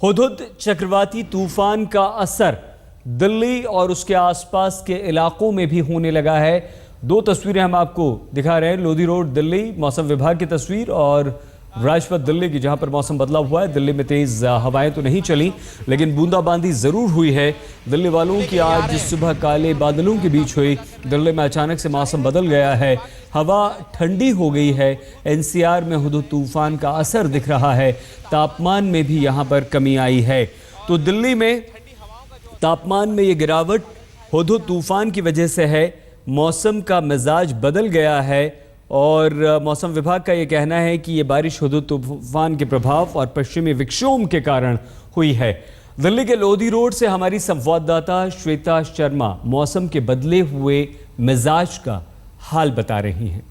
हुदहुद चक्रवाती तूफान का असर दिल्ली और उसके आसपास के इलाकों में भी होने लगा है। दो तस्वीरें हम आपको दिखा रहे हैं, लोधी रोड दिल्ली मौसम विभाग की तस्वीर और राजपथ दिल्ली की, जहां पर मौसम बदला हुआ है। दिल्ली में तेज हवाएं तो नहीं चली, लेकिन बूंदाबांदी जरूर हुई है। दिल्ली वालों की आज सुबह काले बादलों के बीच हुई। दिल्ली में अचानक से मौसम बदल गया है, हवा ठंडी हो गई है। एनसीआर में हुदहुद तूफान का असर दिख रहा है। तापमान में भी यहां पर कमी आई है। तो दिल्ली में तापमान में ये गिरावट हुदहुद तूफान की वजह से है। मौसम का मिजाज बदल गया है और मौसम विभाग का ये कहना है कि ये बारिश हुदहुद तूफान के प्रभाव और पश्चिमी विक्षोभ के कारण हुई है। दिल्ली के लोधी रोड से हमारी संवाददाता श्वेता शर्मा मौसम के बदले हुए मिजाज का हाल बता रही हैं।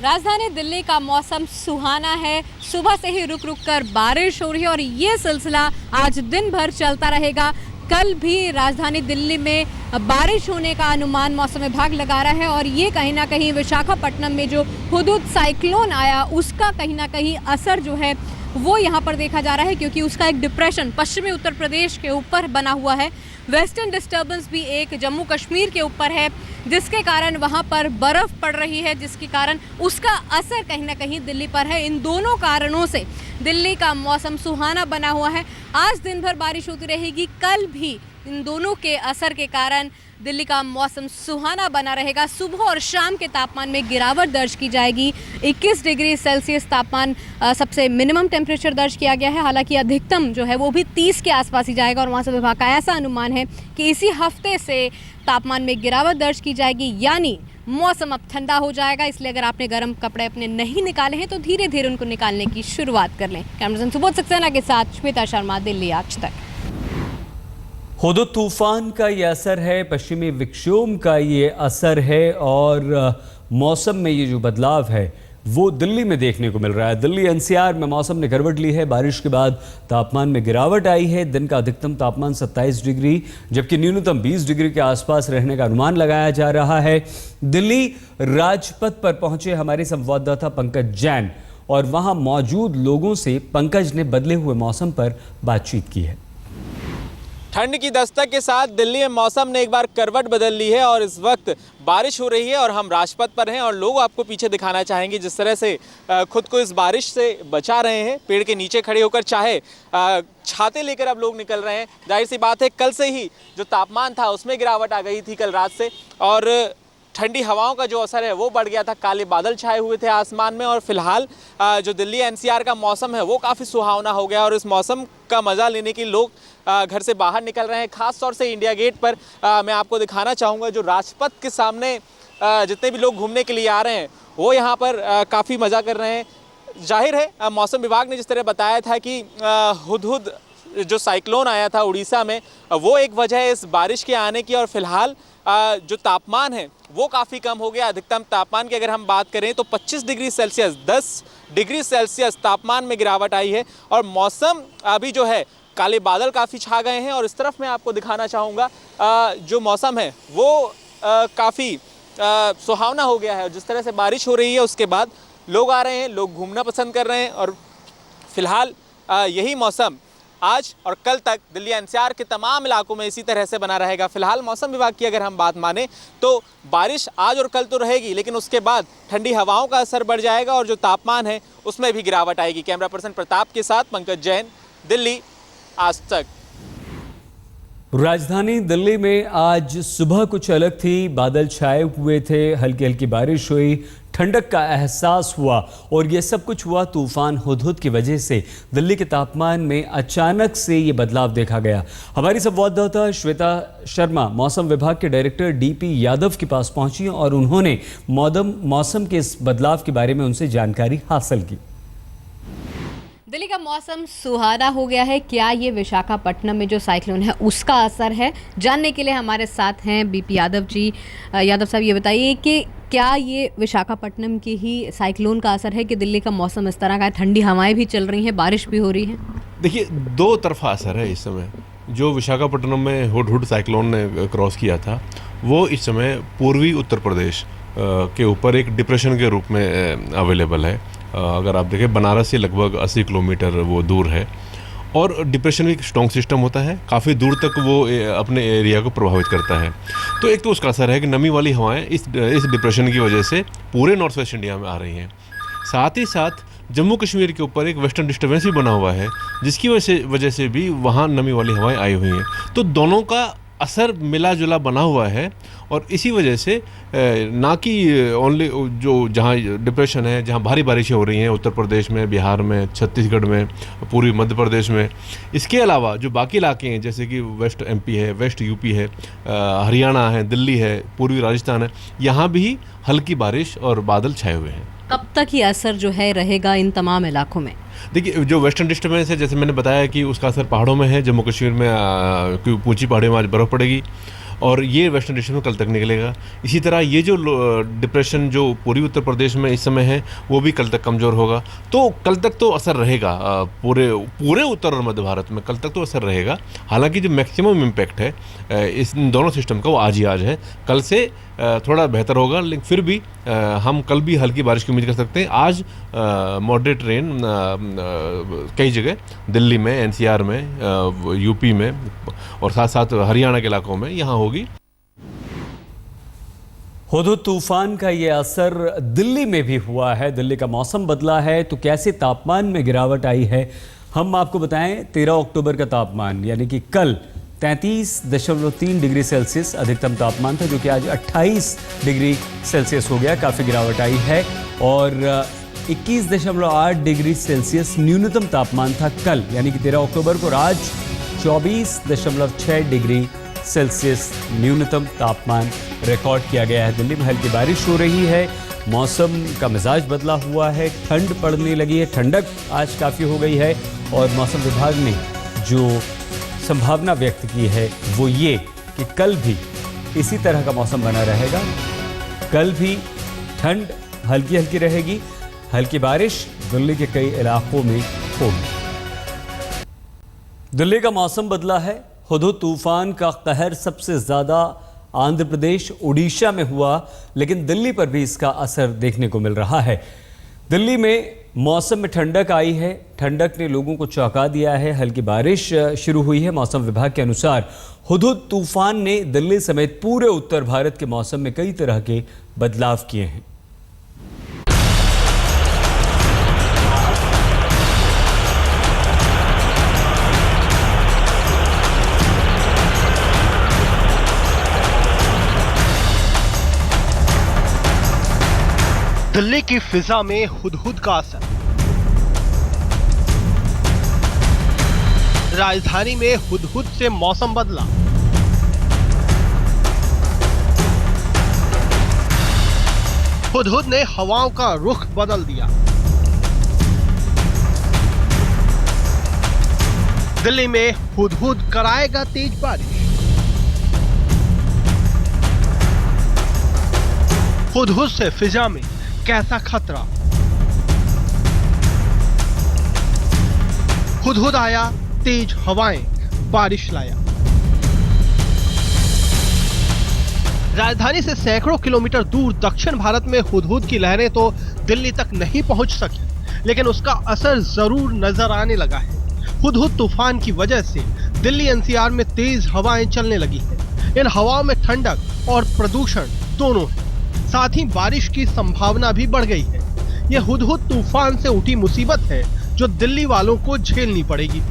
राजधानी दिल्ली का मौसम सुहाना है। सुबह से ही रुक रुक कर बारिश हो रही है और ये सिलसिला आज दिन भर चलता रहेगा। कल भी राजधानी दिल्ली में बारिश होने का अनुमान मौसम विभाग लगा रहा है और ये कहीं ना कहीं विशाखापट्टनम में जो हुदहुद साइक्लोन आया उसका कहीं ना कहीं असर जो है वो यहाँ पर देखा जा रहा है, क्योंकि उसका एक डिप्रेशन पश्चिमी उत्तर प्रदेश के ऊपर बना हुआ है। वेस्टर्न डिस्टर्बेंस भी एक जम्मू कश्मीर के ऊपर है, जिसके कारण वहाँ पर बर्फ़ पड़ रही है, जिसके कारण उसका असर कहीं ना कहीं दिल्ली पर है। इन दोनों कारणों से दिल्ली का मौसम सुहाना बना हुआ है। आज दिन भर बारिश होती रहेगी, कल भी इन दोनों के असर के कारण दिल्ली का मौसम सुहाना बना रहेगा। सुबह और शाम के तापमान में गिरावट दर्ज की जाएगी। 21 डिग्री सेल्सियस तापमान सबसे मिनिमम टेम्परेचर दर्ज किया गया है। हालांकि अधिकतम जो है वो भी 30 के आसपास ही जाएगा और मौसम विभाग का ऐसा अनुमान है कि इसी हफ्ते से तापमान में गिरावट दर्ज की जाएगी, यानी मौसम अब ठंडा हो जाएगा। इसलिए अगर आपने गर्म कपड़े अपने नहीं निकाले हैं तो धीरे धीरे उनको निकालने की शुरुआत कर लें। कैमरामैन सुबोध सक्सेना के साथ श्वेता शर्मा, दिल्ली आज तक। हुदहुद तूफान का ये असर है, पश्चिमी विक्षोभ का ये असर है और मौसम में ये जो बदलाव है वो दिल्ली में देखने को मिल रहा है। दिल्ली एनसीआर में मौसम ने करवट ली है। बारिश के बाद तापमान में गिरावट आई है। दिन का अधिकतम तापमान 27 डिग्री जबकि न्यूनतम 20 डिग्री के आसपास रहने का अनुमान लगाया जा रहा है। दिल्ली राजपथ पर पहुंचे हमारे संवाददाता पंकज जैन और वहां मौजूद लोगों से पंकज ने बदले हुए मौसम पर बातचीत की है। ठंड की दस्तक के साथ दिल्ली में मौसम ने एक बार करवट बदल ली है और इस वक्त बारिश हो रही है और हम राजपथ पर हैं और लोग आपको पीछे दिखाना चाहेंगे जिस तरह से खुद को इस बारिश से बचा रहे हैं। पेड़ के नीचे खड़े होकर चाहे छाते लेकर अब लोग निकल रहे हैं। जाहिर सी बात है, कल से ही जो तापमान था उसमें गिरावट आ गई थी कल रात से और ठंडी हवाओं का जो असर है वो बढ़ गया था। काले बादल छाए हुए थे आसमान में और फिलहाल जो दिल्ली एनसीआर का मौसम है वो काफ़ी सुहावना हो गया और इस मौसम का मज़ा लेने के लोग घर से बाहर निकल रहे हैं। ख़ास तौर से इंडिया गेट पर मैं आपको दिखाना चाहूँगा जो राजपथ के सामने जितने भी लोग घूमने के लिए आ रहे हैं वो यहाँ पर काफ़ी मज़ा कर रहे हैं। जाहिर है मौसम विभाग ने जिस तरह बताया था कि हुदहुद जो साइक्लोन आया था उड़ीसा में वो एक वजह है इस बारिश के आने की और फिलहाल जो तापमान है वो काफ़ी कम हो गया। अधिकतम तापमान की अगर हम बात करें तो 25 डिग्री सेल्सियस 10 डिग्री सेल्सियस तापमान में गिरावट आई है और मौसम अभी जो है काले बादल काफ़ी छा गए हैं और इस तरफ मैं आपको दिखाना चाहूँगा जो मौसम है वो काफ़ी सुहावना हो गया है। जिस तरह से बारिश हो रही है उसके बाद लोग आ रहे हैं, लोग घूमना पसंद कर रहे हैं और फिलहाल यही मौसम आज और कल तक दिल्ली एनसीआर के तमाम इलाकों में इसी तरह से बना रहेगा। फिलहाल मौसम विभाग की अगर हम बात माने तो बारिश आज और कल तो रहेगी, लेकिन उसके बाद ठंडी हवाओं का असर बढ़ जाएगा और जो तापमान है उसमें भी गिरावट आएगी। कैमरा पर्सन प्रताप के साथ पंकज जैन, दिल्ली आज तक। राजधानी दिल्ली में आज सुबह कुछ अलग थी। बादल छाए हुए थे, हल्की हल्की बारिश हुई, ठंडक का एहसास हुआ और ये सब कुछ हुआ तूफान हुदहुद की वजह से। दिल्ली के तापमान में अचानक से ये बदलाव देखा गया। हमारी संवाददाता श्वेता शर्मा मौसम विभाग के डायरेक्टर डीपी यादव के पास पहुंची और उन्होंने मौसम के इस बदलाव के बारे में उनसे जानकारी हासिल की। दिल्ली का मौसम सुहाना हो गया है। क्या ये विशाखापट्टनम में जो साइक्लोन है उसका असर है? जानने के लिए हमारे साथ हैं बीपी यादव जी। यादव साहब, ये बताइए कि क्या ये विशाखापट्टनम की ही साइक्लोन का असर है कि दिल्ली का मौसम इस तरह का है? ठंडी हवाएं भी चल रही हैं, बारिश भी हो रही है। देखिए, दो तरफा असर है इस समय। जो विशाखापट्टनम में हुदहुद साइक्लोन ने क्रॉस किया था वो इस समय पूर्वी उत्तर प्रदेश के ऊपर एक डिप्रेशन के रूप में अवेलेबल है। अगर आप देखें बनारस से लगभग 80 किलोमीटर वो दूर है और डिप्रेशन भी एक स्ट्रॉन्ग सिस्टम होता है, काफ़ी दूर तक वो अपने एरिया को प्रभावित करता है। तो एक तो उसका असर है कि नमी वाली हवाएं इस डिप्रेशन की वजह से पूरे नॉर्थ वेस्ट इंडिया में आ रही हैं। साथ ही साथ जम्मू कश्मीर के ऊपर एक वेस्टर्न डिस्टर्बेंस भी बना हुआ है, जिसकी वजह से भी वहाँ नमी वाली हवाएं आई हुई हैं। तो दोनों का असर मिला जुला बना हुआ है और इसी वजह से ना कि ओनली जो जहाँ डिप्रेशन है, जहाँ भारी बारिशें हो रही हैं उत्तर प्रदेश में, बिहार में, छत्तीसगढ़ में, पूर्वी मध्य प्रदेश में, इसके अलावा जो बाकी इलाके हैं जैसे कि वेस्ट एमपी है, वेस्ट यूपी है, हरियाणा है, दिल्ली है, पूर्वी राजस्थान है, यहाँ भी हल्की बारिश और बादल छाए हुए हैं। कब तक ये असर जो है रहेगा इन तमाम इलाकों में? देखिए, जो वेस्टर्न डिस्टर्बेंस है, जैसे मैंने बताया कि उसका असर पहाड़ों में है। जम्मू कश्मीर में ऊंची पहाड़ियों में आज बर्फ़ पड़ेगी और ये वेस्टर्न डिस्टर्बेंस कल तक निकलेगा। इसी तरह ये जो डिप्रेशन जो पूर्वी उत्तर प्रदेश में इस समय है वो भी कल तक कमज़ोर होगा। तो कल तक तो असर रहेगा, पूरे उत्तर और मध्य भारत में कल तक तो असर रहेगा। हालांकि जो मैक्सिमम इम्पैक्ट है इस दोनों सिस्टम का वो आज ही आज है। कल से थोड़ा बेहतर होगा, लेकिन फिर भी हम कल भी हल्की बारिश की उम्मीद कर सकते हैं। आज मॉडरेट रेन कई जगह दिल्ली में, एनसीआर में, यूपी में और साथ साथ हरियाणा के इलाकों में यहाँ होगी। हुदहुद तूफान का ये असर दिल्ली में भी हुआ है। दिल्ली का मौसम बदला है तो कैसे तापमान में गिरावट आई है हम आपको बताएं। 13 अक्टूबर का तापमान यानी कि कल 33.3 डिग्री सेल्सियस अधिकतम तापमान था, जो कि आज 28 डिग्री सेल्सियस हो गया। काफ़ी गिरावट आई है। और 21.8 डिग्री सेल्सियस न्यूनतम तापमान था कल यानी कि 13 अक्टूबर को। और आज 24.6 डिग्री सेल्सियस न्यूनतम तापमान रिकॉर्ड किया गया है। दिल्ली में हल्की बारिश हो रही है, मौसम का मिजाज बदला हुआ है, ठंड पड़ने लगी है, ठंडक आज काफ़ी हो गई है। और मौसम विभाग ने जो संभावना व्यक्त की है वो ये कि कल भी इसी तरह का मौसम बना रहेगा। कल भी ठंड हल्की हल्की रहेगी, हल्की बारिश दिल्ली के कई इलाकों में होगी। दिल्ली का मौसम बदला है। हुदहुद तूफान का कहर सबसे ज़्यादा आंध्र प्रदेश, उड़ीसा में हुआ, लेकिन दिल्ली पर भी इसका असर देखने को मिल रहा है। दिल्ली में मौसम में ठंडक आई है, ठंडक ने लोगों को चौंका दिया है, हल्की बारिश शुरू हुई है। मौसम विभाग के अनुसार हुदहुद तूफान ने दिल्ली समेत पूरे उत्तर भारत के मौसम में कई तरह के बदलाव किए हैं। दिल्ली की फिजा में हुदहुद का असर। राजधानी में हुदहुद से मौसम बदला। हुदहुद ने हवाओं का रुख बदल दिया। दिल्ली में हुदहुद कराएगा तेज बारिश। हुदहुद से फिजा में कैसा खतरा। हुदहुद आया, तेज हवाएं, बारिश लाया। राजधानी से सैकड़ों किलोमीटर दूर दक्षिण भारत में हुदहुद की लहरें तो दिल्ली तक नहीं पहुंच सकी, लेकिन उसका असर जरूर नजर आने लगा है। हुदहुद तूफान की वजह से दिल्ली एनसीआर में तेज हवाएं चलने लगी हैं। इन हवाओं में ठंडक और प्रदूषण दोनों है। साथ ही बारिश की संभावना भी बढ़ गई है। यह हुदहुद तूफान से उठी मुसीबत है जो दिल्ली वालों को झेलनी पड़ेगी।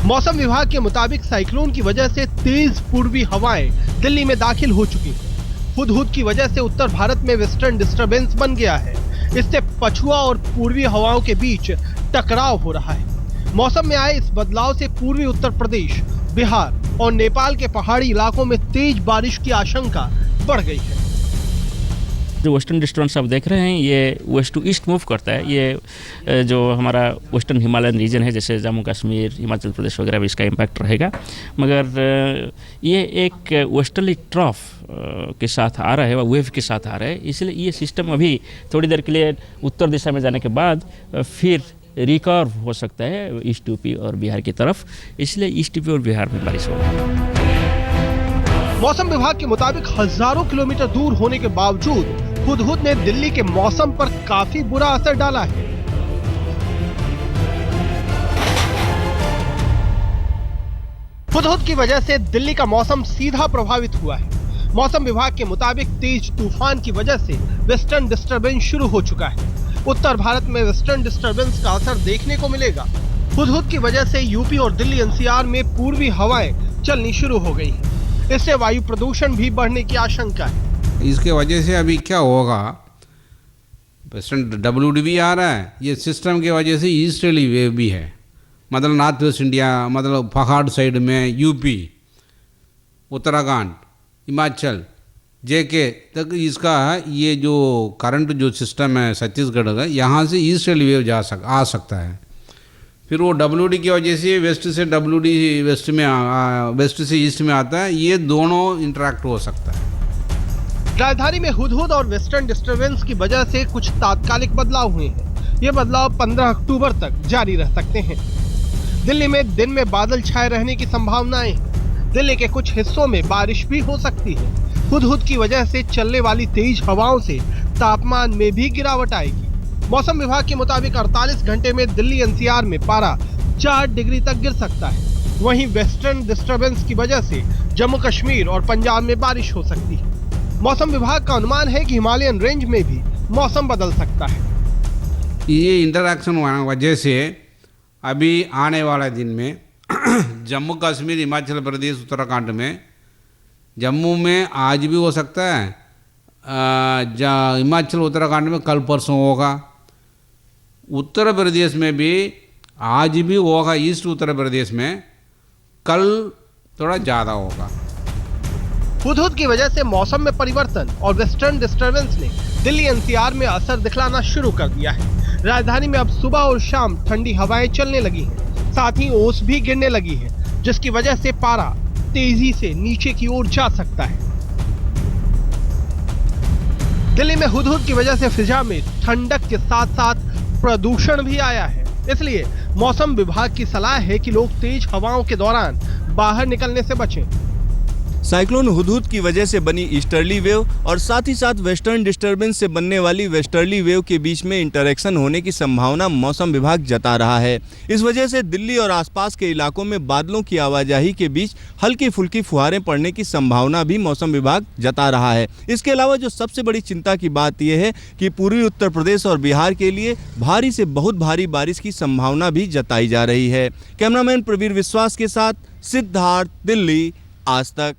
मौसम विभाग के मुताबिक साइक्लोन की वजह से तेज पूर्वी हवाएं दिल्ली में दाखिल हो चुकी हैं। हुदहुद की वजह से उत्तर भारत में वेस्टर्न डिस्टर्बेंस बन गया है। इससे पछुआ और पूर्वी हवाओं के बीच टकराव हो रहा है। मौसम में आए इस बदलाव से पूर्वी उत्तर प्रदेश, बिहार और नेपाल के पहाड़ी इलाकों में तेज बारिश की आशंका बढ़ गई है। जो वेस्टर्न डिस्टर्बेंस आप देख रहे हैं ये वेस्ट टू ईस्ट मूव करता है। ये जो हमारा वेस्टर्न हिमालयन रीजन है जैसे जम्मू कश्मीर, हिमाचल प्रदेश वगैरह भी इसका इम्पैक्ट रहेगा। मगर ये एक वेस्टर्ली ट्रॉफ के साथ आ रहा है, वेव के साथ आ रहा है। इसलिए ये सिस्टम अभी थोड़ी देर के लिए उत्तर दिशा में जाने के बाद फिर रिकवर हो सकता है ईस्ट यूपी और बिहार की तरफ। इसलिए ईस्ट यूपी और बिहार में बारिश होगी। मौसम विभाग के मुताबिक हजारों किलोमीटर दूर होने के बावजूद हुदहुद ने दिल्ली के मौसम पर काफी बुरा असर डाला है। हुदहुद की वजह से दिल्ली का मौसम सीधा प्रभावित हुआ है। मौसम विभाग के मुताबिक तेज तूफान की वजह से वेस्टर्न डिस्टरबेंस शुरू हो चुका है। उत्तर भारत में वेस्टर्न डिस्टरबेंस का असर देखने को मिलेगा। हुदहुद की वजह से यूपी और दिल्ली एनसीआर में पूर्वी हवाएं चलनी शुरू हो गई हैं। इससे वायु प्रदूषण भी बढ़ने की आशंका है। इसके वजह से अभी क्या होगा, वेस्टर्न WDV आ रहा है, ये सिस्टम की वजह से ईस्टर्ली वेव भी है, मतलब नॉर्थ वेस्ट इंडिया, मतलब पहाड़ साइड में यूपी, उत्तराखंड, हिमाचल, JK तक इसका ये जो करंट जो सिस्टम है छत्तीसगढ़ का, यहाँ से ईस्टर्ली वेव आ सकता है। फिर वो WD की वजह से वेस्ट से WD वेस्ट से ईस्ट में आता है, ये दोनों इंटरेक्ट हो सकता है। राजधानी में हुदहुद और वेस्टर्न डिस्टरबेंस की वजह से कुछ तात्कालिक बदलाव हुए हैं। ये बदलाव 15 अक्टूबर तक जारी रह सकते हैं। दिल्ली में दिन में बादल छाए रहने की संभावनाएं हैं। दिल्ली के कुछ हिस्सों में बारिश भी हो सकती है। हुदहुद की वजह से चलने वाली तेज हवाओं से तापमान में भी गिरावट आएगी। मौसम विभाग के मुताबिक 48 घंटे में दिल्ली NCR में पारा 4 डिग्री तक गिर सकता है। वहीं वेस्टर्न डिस्टरबेंस की वजह से जम्मू कश्मीर और पंजाब में बारिश हो सकती है। मौसम विभाग का अनुमान है कि हिमालयन रेंज में भी मौसम बदल सकता है। ये इंटरैक्शन वजह से अभी आने वाला दिन में जम्मू कश्मीर, हिमाचल प्रदेश, उत्तराखंड में, जम्मू में आज भी हो सकता है, हिमाचल उत्तराखंड में कल परसों होगा, उत्तर प्रदेश में भी आज भी होगा, ईस्ट उत्तर प्रदेश में कल थोड़ा ज़्यादा होगा। हुदहुद की वजह से मौसम में परिवर्तन और वेस्टर्न डिस्टरबेंस ने दिल्ली NCR में असर दिखलाना शुरू कर दिया है। राजधानी में अब सुबह और शाम ठंडी हवाएं चलने लगी हैं, साथ ही ओस भी गिरने लगी है, जिसकी वजह से पारा तेजी से नीचे की ओर जा सकता है। दिल्ली में हुदहुद की वजह से फिजा में ठंडक के साथ साथ प्रदूषण भी आया है। इसलिए मौसम विभाग की सलाह है कि लोग तेज हवाओं के दौरान बाहर निकलने से बचें। साइक्लोन हुदहुद की वजह से बनी ईस्टर्ली वेव और साथ ही साथ वेस्टर्न डिस्टरबेंस से बनने वाली वेस्टर्ली वेव के बीच में इंटरेक्शन होने की संभावना मौसम विभाग जता रहा है। इस वजह से दिल्ली और आसपास के इलाकों में बादलों की आवाजाही के बीच हल्की फुल्की फुहारें पड़ने की संभावना भी मौसम विभाग जता रहा है। इसके अलावा जो सबसे बड़ी चिंता की बात यह है कि पूर्वी उत्तर प्रदेश और बिहार के लिए भारी से बहुत भारी बारिश की संभावना भी जताई जा रही है। कैमरामैन प्रवीर विश्वास के साथ सिद्धार्थ, दिल्ली, आज तक।